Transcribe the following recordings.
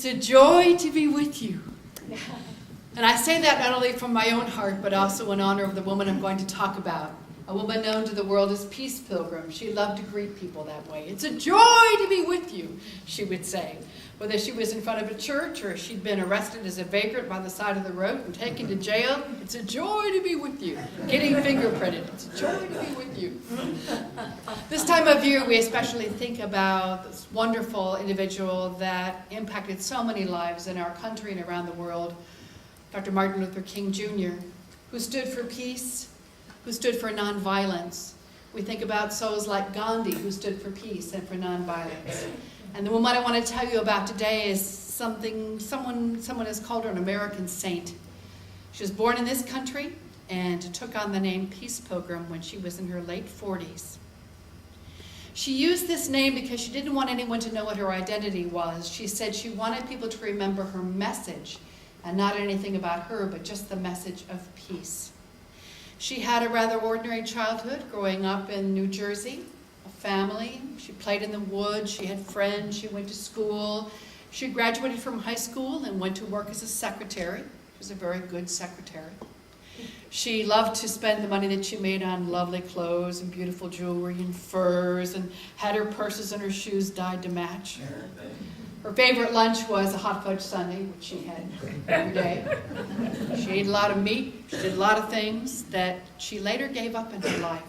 It's a joy to be with you. And I say that not only from my own heart, but also in honor of the woman I'm going to talk about. A woman known to the world as Peace Pilgrim. She loved to greet people that way. It's a joy to be with you, she would say. Whether she was in front of a church or she'd been arrested as a vagrant by the side of the road and taken to jail, it's a joy to be with you. Getting fingerprinted, it's a joy to be with you. This time of year, we especially think about this wonderful individual that impacted so many lives in our country and around the world, Dr. Martin Luther King Jr., who stood for peace, who stood for nonviolence. We think about souls like Gandhi, who stood for peace and for nonviolence. And the woman I want to tell you about today is someone has called her an American saint. She was born in this country and took on the name Peace Pilgrim when she was in her late 40s. She used this name because she didn't want anyone to know what her identity was. She said she wanted people to remember her message, and not anything about her, but just the message of peace. She had a rather ordinary childhood growing up in New Jersey. Family. She played in the woods. She had friends. She went to school. She graduated from high school and went to work as a secretary. She was a very good secretary. She loved to spend the money that she made on lovely clothes and beautiful jewelry and furs, and had her purses and her shoes dyed to match. Her favorite lunch was a hot fudge sundae, which she had every day. She ate a lot of meat. She did a lot of things that she later gave up in her life.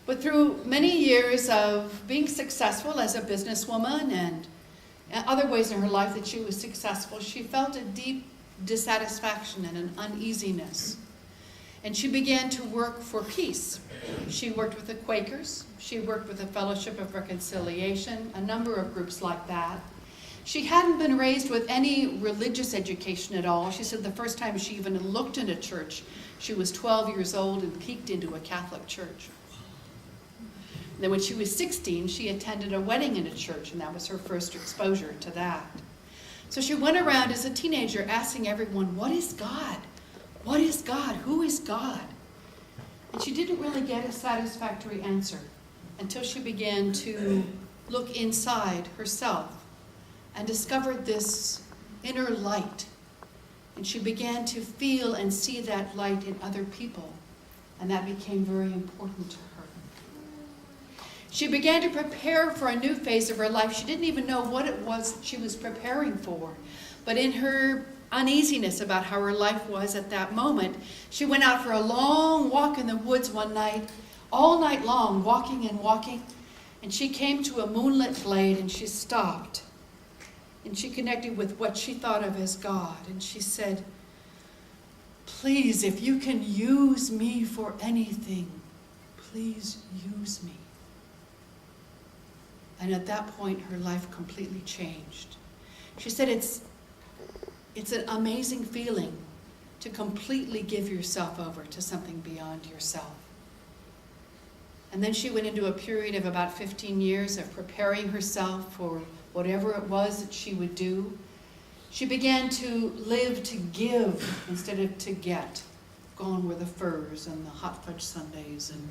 But through many years of being successful as a businesswoman and other ways in her life that she was successful, she felt a deep dissatisfaction and an uneasiness. And she began to work for peace. She worked with the Quakers. She worked with the Fellowship of Reconciliation, a number of groups like that. She hadn't been raised with any religious education at all. She said the first time she even looked in a church, she was 12 years old and peeked into a Catholic church. Then when she was 16, she attended a wedding in a church, and that was her first exposure to that. So she went around as a teenager asking everyone, what is God? What is God? Who is God? And she didn't really get a satisfactory answer until she began to look inside herself and discovered this inner light. And she began to feel and see that light in other people, and that became very important to her. She began to prepare for a new phase of her life. She didn't even know what it was she was preparing for. But in her uneasiness about how her life was at that moment, she went out for a long walk in the woods one night, all night long, walking and walking. And she came to a moonlit glade and she stopped. And she connected with what she thought of as God. And she said, please, if you can use me for anything, please use me. And at that point, her life completely changed. She said it's an amazing feeling to completely give yourself over to something beyond yourself. And then she went into a period of about 15 years of preparing herself for whatever it was that she would do. She began to live to give instead of to get. Gone were the furs and the hot fudge sundaes, and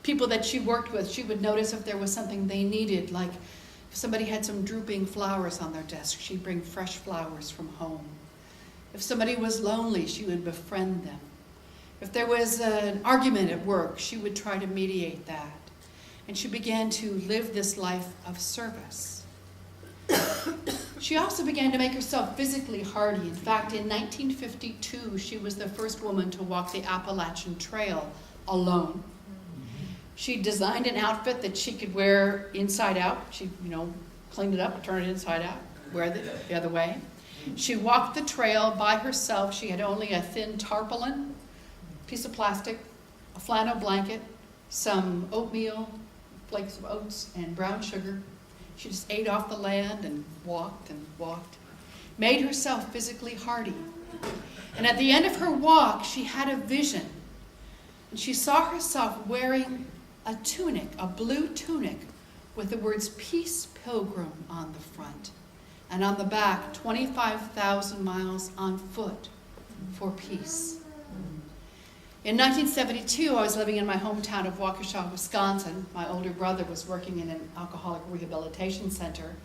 people that she worked with, she would notice if there was something they needed, like if somebody had some drooping flowers on their desk, she'd bring fresh flowers from home. If somebody was lonely, she would befriend them. If there was an argument at work, she would try to mediate that. And she began to live this life of service. She also began to make herself physically hardy. In fact, in 1952, she was the first woman to walk the Appalachian Trail alone. She designed an outfit that she could wear inside out. She, cleaned it up, turned it inside out, wear it the other way. She walked the trail by herself. She had only a thin tarpaulin, piece of plastic, a flannel blanket, some oatmeal, flakes of oats, and brown sugar. She just ate off the land and walked, made herself physically hardy. And at the end of her walk, she had a vision. And she saw herself wearing a tunic, a blue tunic, with the words Peace Pilgrim on the front. And on the back, 25,000 miles on foot for peace. In 1972, I was living in my hometown of Waukesha, Wisconsin. My older brother was working in an alcoholic rehabilitation center.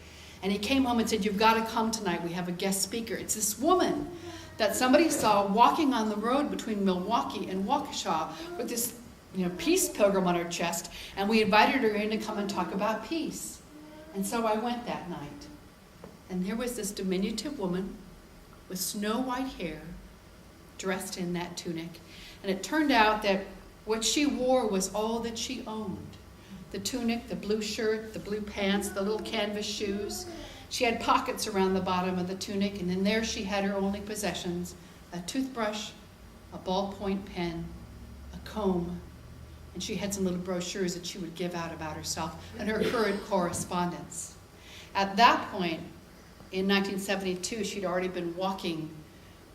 And he came home and said, "You've got to come tonight. We have a guest speaker." It's this woman that somebody saw walking on the road between Milwaukee and Waukesha with this, peace pilgrim on her chest, and we invited her in to come and talk about peace. And so I went that night, and there was this diminutive woman with snow white hair, dressed in that tunic, and it turned out that what she wore was all that she owned. The tunic, the blue shirt, the blue pants, the little canvas shoes. She had pockets around the bottom of the tunic, and in there she had her only possessions: a toothbrush, a ballpoint pen, a comb, and she had some little brochures that she would give out about herself and her current correspondence. At that point, in 1972, she'd already been walking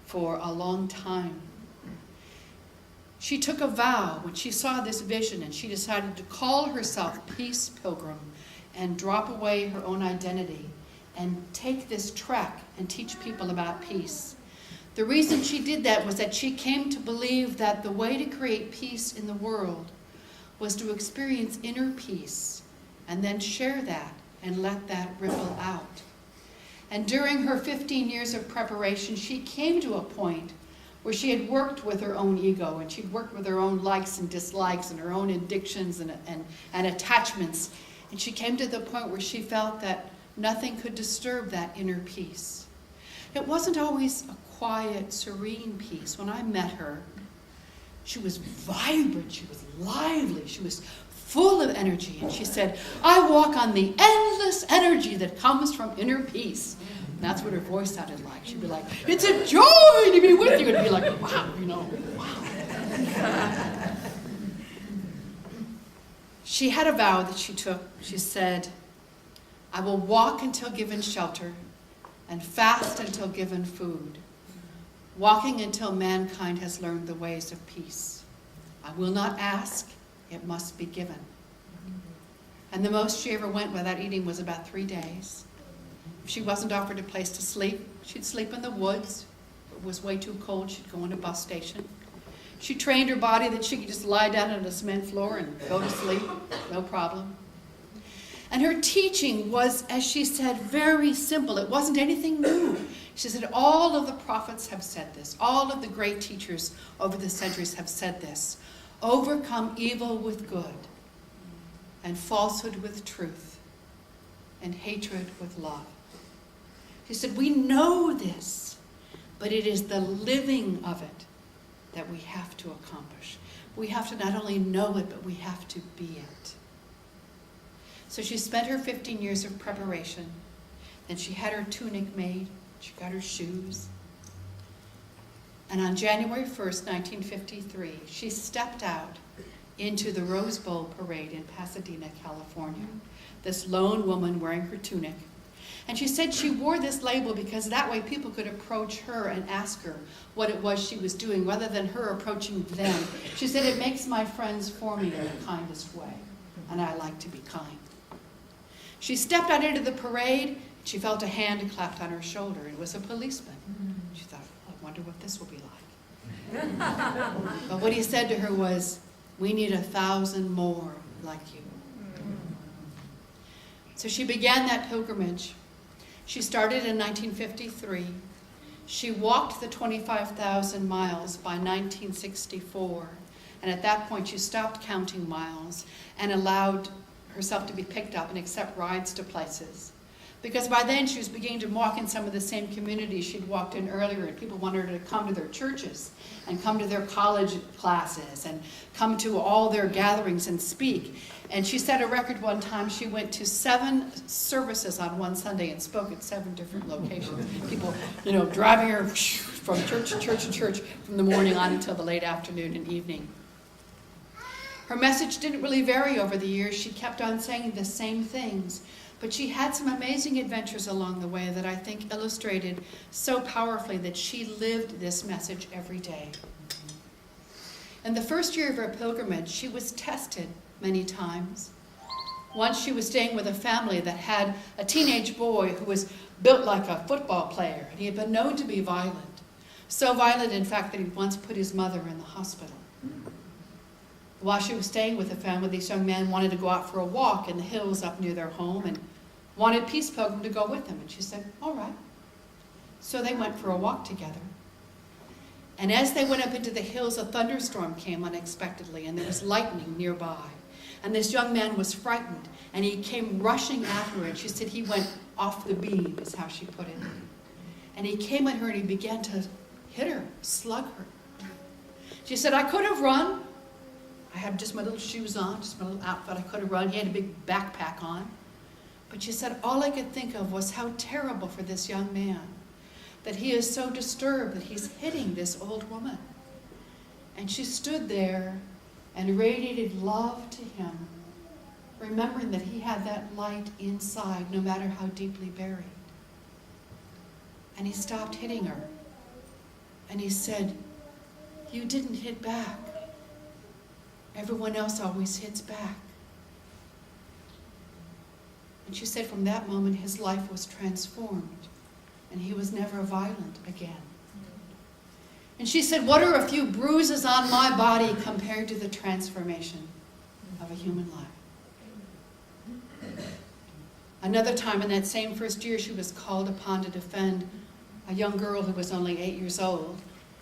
for a long time. She took a vow when she saw this vision, and she decided to call herself Peace Pilgrim and drop away her own identity and take this trek and teach people about peace. The reason she did that was that she came to believe that the way to create peace in the world was to experience inner peace and then share that and let that ripple out. And during her 15 years of preparation, she came to a point where she had worked with her own ego, and she'd worked with her own likes and dislikes and her own addictions and attachments. And she came to the point where she felt that nothing could disturb that inner peace. It wasn't always a quiet, serene peace. When I met her, she was vibrant, she was lively, she was full of energy. And she said, "I walk on the endless energy that comes from inner peace." And that's what her voice sounded like. She'd be like, "It's a joy to be with you." And be like, wow, wow. She had a vow that she took. She said, "I will walk until given shelter and fast until given food, walking until mankind has learned the ways of peace. I will not ask, it must be given." And the most she ever went without eating was about 3 days. If she wasn't offered a place to sleep, she'd sleep in the woods. If it was way too cold, she'd go in a bus station. She trained her body that she could just lie down on a cement floor and go to sleep, no problem. And her teaching was, as she said, very simple. It wasn't anything new. She said, all of the prophets have said this. All of the great teachers over the centuries have said this. Overcome evil with good, and falsehood with truth, and hatred with love. She said, we know this, but it is the living of it that we have to accomplish. We have to not only know it, but we have to be it. So she spent her 15 years of preparation. Then she had her tunic made. She got her shoes. And on January 1st, 1953, she stepped out into the Rose Bowl parade in Pasadena, California. This lone woman wearing her tunic. And she said she wore this label because that way people could approach her and ask her what it was she was doing, rather than her approaching them. She said, it makes my friends for me in the kindest way, and I like to be kind. She stepped out into the parade. She felt a hand clapped on her shoulder. It was a policeman. She thought, I wonder what this will be like. But what he said to her was, we need 1,000 more like you. So she began that pilgrimage. She started in 1953. She walked the 25,000 miles by 1964. And at that point, she stopped counting miles and allowed herself to be picked up and accept rides to places. Because by then she was beginning to walk in some of the same communities she'd walked in earlier, and people wanted her to come to their churches and come to their college classes and come to all their gatherings and speak. And she set a record one time. She went to 7 services on one Sunday and spoke at 7 different locations. People, driving her from church to church to church from the morning on until the late afternoon and evening. Her message didn't really vary over the years. She kept on saying the same things. But she had some amazing adventures along the way that I think illustrated so powerfully that she lived this message every day. In the first year of her pilgrimage, she was tested many times. Once she was staying with a family that had a teenage boy who was built like a football player, and he had been known to be violent. So violent, in fact, that he once put his mother in the hospital. While she was staying with the family, this young man wanted to go out for a walk in the hills up near their home, and wanted Peace Pilgrim to go with him. And she said, all right. So they went for a walk together. And as they went up into the hills, a thunderstorm came unexpectedly, and there was lightning nearby. And this young man was frightened, and he came rushing at her, and she said he went off the beam, is how she put it. And he came at her, and he began to hit her, slug her. She said, I could have run. I had just my little shoes on, just my little outfit. I could have run. He had a big backpack on. But she said, all I could think of was how terrible for this young man, that he is so disturbed that he's hitting this old woman. And she stood there and radiated love to him, remembering that he had that light inside, no matter how deeply buried. And he stopped hitting her. And he said, you didn't hit back. Everyone else always hits back. And she said from that moment his life was transformed, and he was never violent again. And she said, what are a few bruises on my body compared to the transformation of a human life? Another time in that same first year, she was called upon to defend a young girl who was only 8 years old.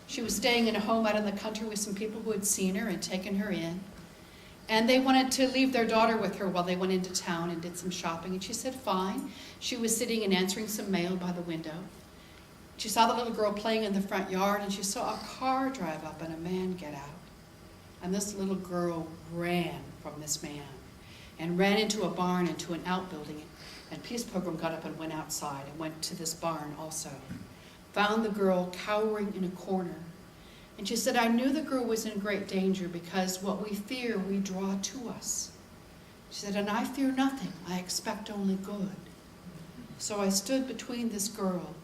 She was staying in a home out in the country with some people who had seen her and taken her in. And they wanted to leave their daughter with her while they went into town and did some shopping. And she said, fine. She was sitting and answering some mail by the window. She saw the little girl playing in the front yard, and she saw a car drive up and a man get out. And this little girl ran from this man and ran into a barn, into an outbuilding. And Peace Pilgrim got up and went outside and went to this barn also. Found the girl cowering in a corner. And she said, I knew the girl was in great danger because what we fear, we draw to us. She said, and I fear nothing. I expect only good. So I stood between this girl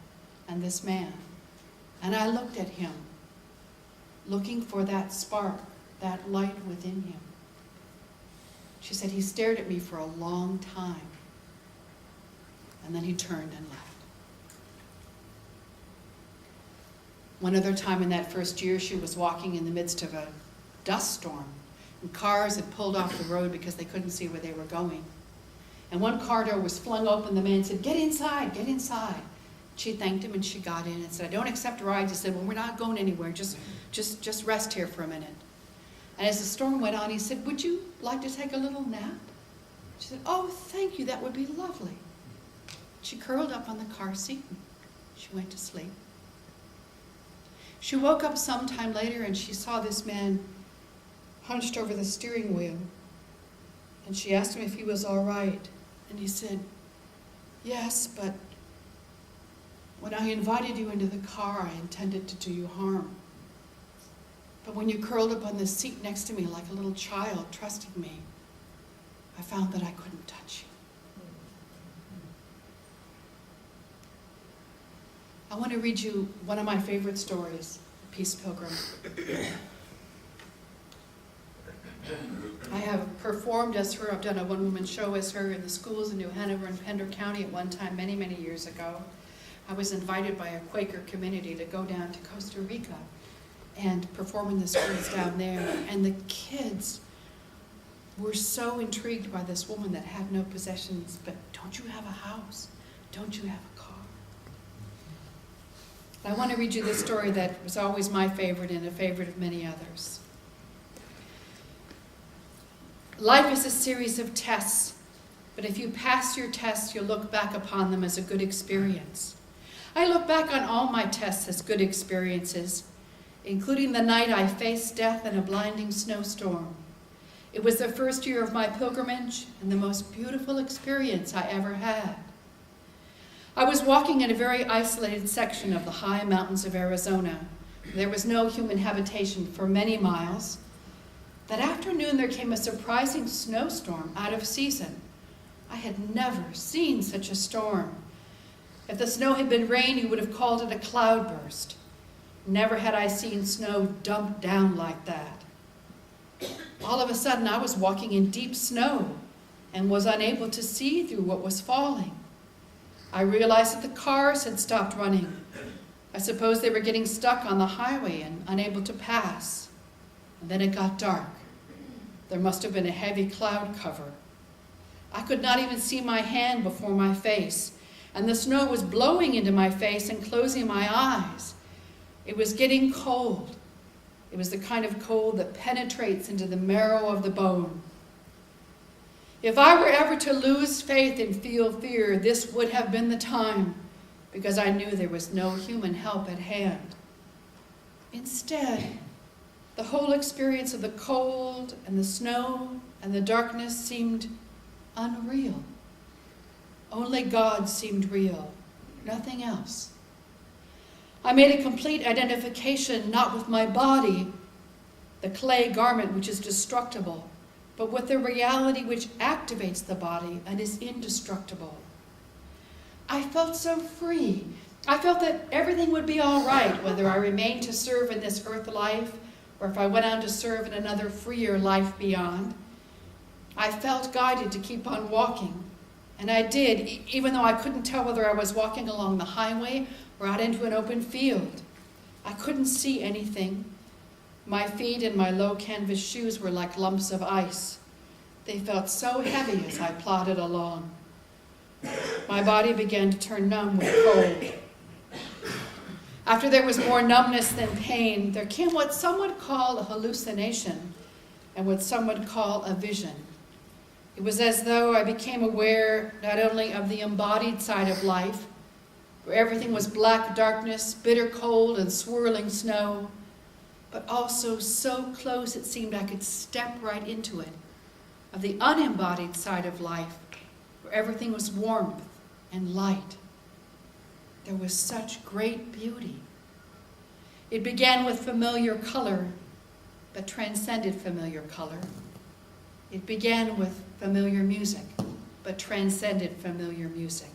and this man, and I looked at him, looking for that spark, that light within him. She said, he stared at me for a long time, and then he turned and left. One other time in that first year, she was walking in the midst of a dust storm, and cars had pulled off the road because they couldn't see where they were going. And one car door was flung open. The man said, get inside, get inside. She thanked him, and she got in and said, I don't accept rides. He said, well, we're not going anywhere. Just rest here for a minute. And as the storm went on, he said, would you like to take a little nap? She said, oh, thank you. That would be lovely. She curled up on the car seat, and she went to sleep. She woke up sometime later, and she saw this man hunched over the steering wheel. And she asked him if he was all right. And he said, yes, but when I invited you into the car, I intended to do you harm. But when you curled up on the seat next to me like a little child, trusting me, I found that I couldn't touch you. I want to read you one of my favorite stories, Peace Pilgrim. I have performed as her. I've done a one-woman show as her in the schools in New Hanover and Pender County at one time, many, many years ago. I was invited by a Quaker community to go down to Costa Rica and perform in the schools down there. And the kids were so intrigued by this woman that had no possessions, but don't you have a house? Don't you have a car? I want to read you this story that was always my favorite and a favorite of many others. Life is a series of tests, but if you pass your tests, you'll look back upon them as a good experience. I look back on all my tests as good experiences, including the night I faced death in a blinding snowstorm. It was the first year of my pilgrimage and the most beautiful experience I ever had. I was walking in a very isolated section of the high mountains of Arizona. There was no human habitation for many miles. That afternoon there came a surprising snowstorm out of season. I had never seen such a storm. If the snow had been rain, you would have called it a cloudburst. Never had I seen snow dumped down like that. All of a sudden I was walking in deep snow and was unable to see through what was falling. I realized that the cars had stopped running. I suppose they were getting stuck on the highway and unable to pass. And then it got dark. There must have been a heavy cloud cover. I could not even see my hand before my face, and the snow was blowing into my face and closing my eyes. It was getting cold. It was the kind of cold that penetrates into the marrow of the bone. If I were ever to lose faith and feel fear, this would have been the time, because I knew there was no human help at hand. Instead, the whole experience of the cold and the snow and the darkness seemed unreal. Only God seemed real, nothing else. I made a complete identification not with my body, the clay garment which is destructible, but with the reality which activates the body and is indestructible. I felt so free. I felt that everything would be all right, whether I remained to serve in this earth life or if I went on to serve in another freer life beyond. I felt guided to keep on walking, and I did, even though I couldn't tell whether I was walking along the highway or out into an open field. I couldn't see anything. My feet and my low canvas shoes were like lumps of ice. They felt so heavy as I plodded along. My body began to turn numb with cold. After there was more numbness than pain, there came what some would call a hallucination and what some would call a vision. It was as though I became aware not only of the embodied side of life, where everything was black darkness, bitter cold, and swirling snow, but also so close it seemed I could step right into it, of the unembodied side of life, where everything was warmth and light. There was such great beauty. It began with familiar color, but transcended familiar color. It began with familiar music, but transcended familiar music.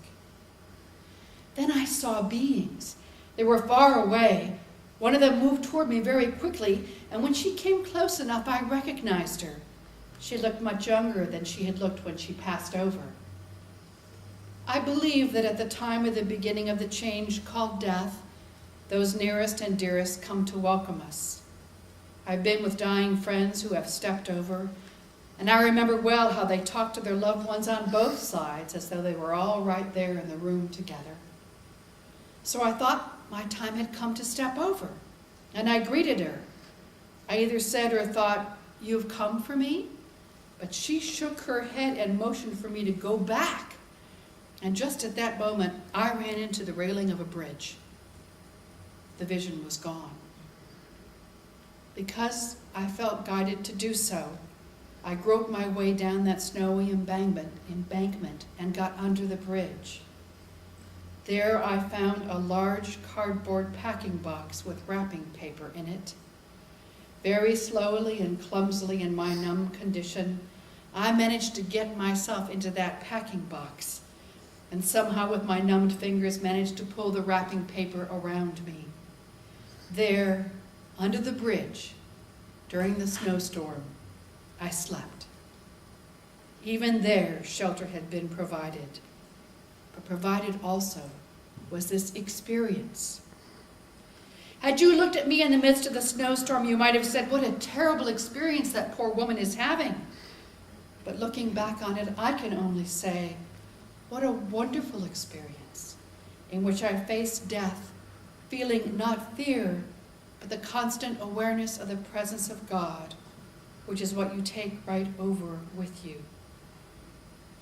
Then I saw beings. They were far away. One of them moved toward me very quickly, and when she came close enough, I recognized her. She looked much younger than she had looked when she passed over. I believe that at the time of the beginning of the change called death, those nearest and dearest come to welcome us. I've been with dying friends who have stepped over, and I remember well how they talked to their loved ones on both sides as though they were all right there in the room together. So I thought my time had come to step over, and I greeted her. I either said or thought, "You've come for me?" But she shook her head and motioned for me to go back. And just at that moment, I ran into the railing of a bridge. The vision was gone. Because I felt guided to do so, I groped my way down that snowy embankment and got under the bridge. There I found a large cardboard packing box with wrapping paper in it. Very slowly and clumsily in my numb condition, I managed to get myself into that packing box, and somehow with my numbed fingers managed to pull the wrapping paper around me. There, under the bridge, during the snowstorm, I slept. Even there, shelter had been provided, but provided also was this experience. Had you looked at me in the midst of the snowstorm, you might have said, "What a terrible experience that poor woman is having." But looking back on it, I can only say, what a wonderful experience in which I faced death, feeling not fear, but the constant awareness of the presence of God, which is what you take right over with you.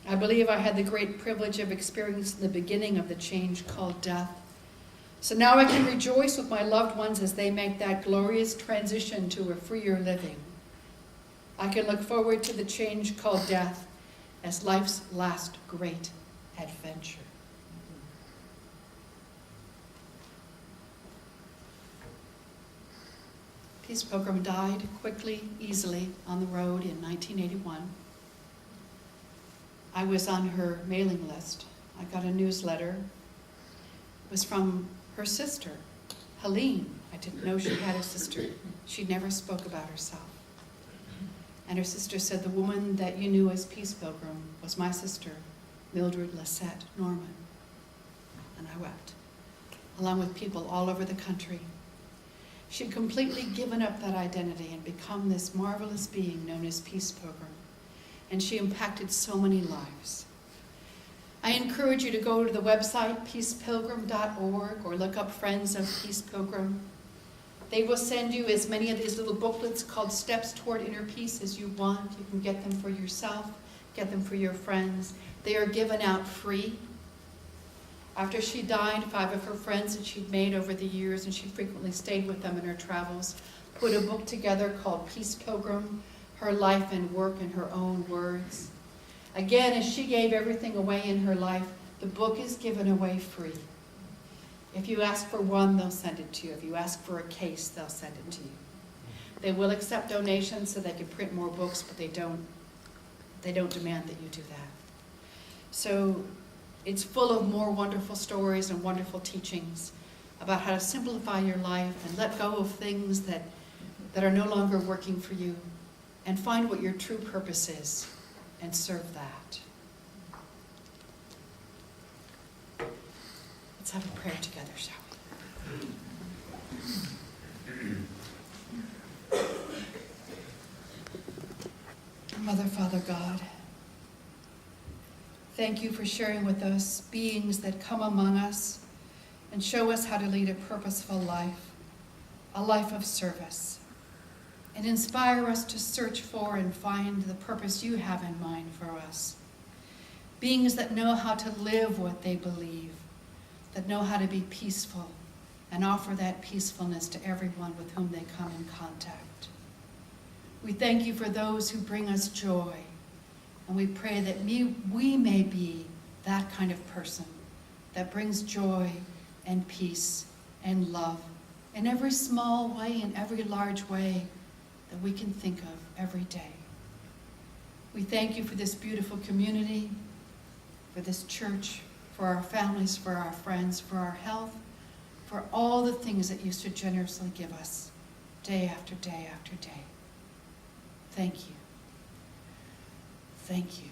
I believe I had the great privilege of experiencing the beginning of the change called death. So now I can rejoice with my loved ones as they make that glorious transition to a freer living. I can look forward to the change called death as life's last great adventure. Peace Pilgrim died quickly, easily on the road in 1981. I was on her mailing list. I got a newsletter. It was from her sister, Helene. I didn't know she had a sister. She never spoke about herself. And her sister said, "The woman that you knew as Peace Pilgrim was my sister, Mildred Lisette Norman." And I wept, along with people all over the country. She'd completely given up that identity and become this marvelous being known as Peace Pilgrim. and she impacted so many lives. I encourage you to go to the website, peacepilgrim.org, or look up Friends of Peace Pilgrim. They will send you as many of these little booklets called Steps Toward Inner Peace as you want. You can get them for yourself, get them for your friends. They are given out free. After she died, 5 of her friends that she'd made over the years, and she frequently stayed with them in her travels, put a book together called Peace Pilgrim, Her Life and Work in Her Own Words. Again, as she gave everything away in her life, the book is given away free. If you ask for one, they'll send it to you. If you ask for a case, they'll send it to you. They will accept donations so they can print more books, but they don't demand that you do that. So it's full of more wonderful stories and wonderful teachings about how to simplify your life and let go of things that are no longer working for you, and find what your true purpose is and serve that. Let's have a prayer together, shall we? Mother, Father God, thank you for sharing with us beings that come among us and show us how to lead a purposeful life, a life of service, and inspire us to search for and find the purpose you have in mind for us. Beings that know how to live what they believe, that know how to be peaceful and offer that peacefulness to everyone with whom they come in contact. We thank you for those who bring us joy, and we pray that we may be that kind of person that brings joy and peace and love in every small way and every large way that we can think of every day. We thank you for this beautiful community, for this church, for our families, for our friends, for our health, for all the things that you so generously give us day after day after day. Thank you. Thank you.